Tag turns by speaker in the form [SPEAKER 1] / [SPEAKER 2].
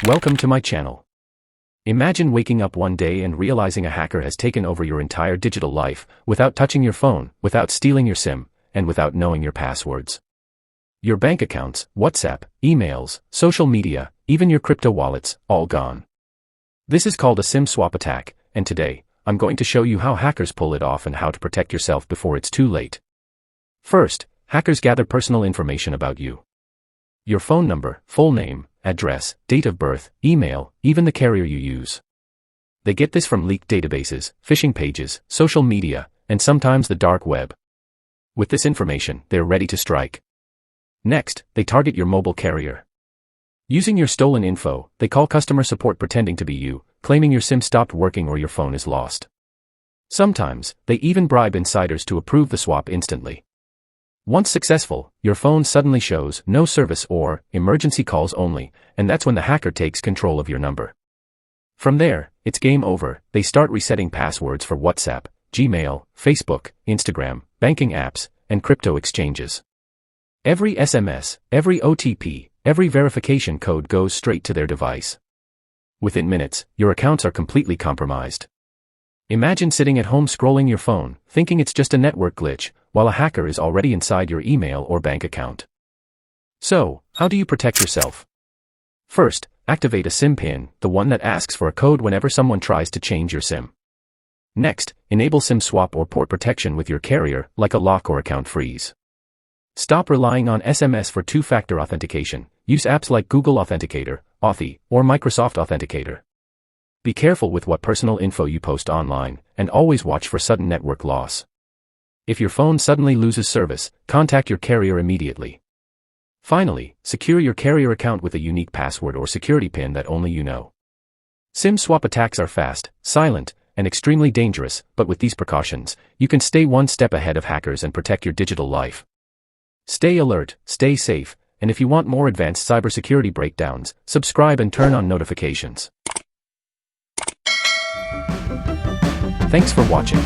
[SPEAKER 1] Welcome to my channel. Imagine waking up one day and realizing a hacker has taken over your entire digital life, without touching your phone, without stealing your SIM, and without knowing your passwords. Your bank accounts, WhatsApp, emails, social media, even your crypto wallets, all gone. This is called a SIM swap attack, and today, I'm going to show you how hackers pull it off and how to protect yourself before it's too late. First, hackers gather personal information about you. Your phone number, full name, address, date of birth, email, even the carrier you use. They get this from leaked databases, phishing pages, social media, and sometimes the dark web. With this information, they're ready to strike. Next, they target your mobile carrier. Using your stolen info, they call customer support pretending to be you, claiming your SIM stopped working or your phone is lost. Sometimes, they even bribe insiders to approve the swap instantly. Once successful, your phone suddenly shows no service or emergency calls only, and that's when the hacker takes control of your number. From there, it's game over. They start resetting passwords for WhatsApp, Gmail, Facebook, Instagram, banking apps, and crypto exchanges. Every SMS, every OTP, every verification code goes straight to their device. Within minutes, your accounts are completely compromised. Imagine sitting at home scrolling your phone, thinking it's just a network glitch, while a hacker is already inside your email or bank account. So, how do you protect yourself? First, activate a SIM pin, the one that asks for a code whenever someone tries to change your SIM. Next, enable SIM swap or port protection with your carrier, like a lock or account freeze. Stop relying on SMS for two-factor authentication. Use apps like Google Authenticator, Authy, or Microsoft Authenticator. Be careful with what personal info you post online, and always watch for sudden network loss. If your phone suddenly loses service, contact your carrier immediately. Finally, secure your carrier account with a unique password or security PIN that only you know. SIM swap attacks are fast, silent, and extremely dangerous, but with these precautions, you can stay one step ahead of hackers and protect your digital life. Stay alert, stay safe, and if you want more advanced cybersecurity breakdowns, subscribe and turn on notifications. Thanks for watching.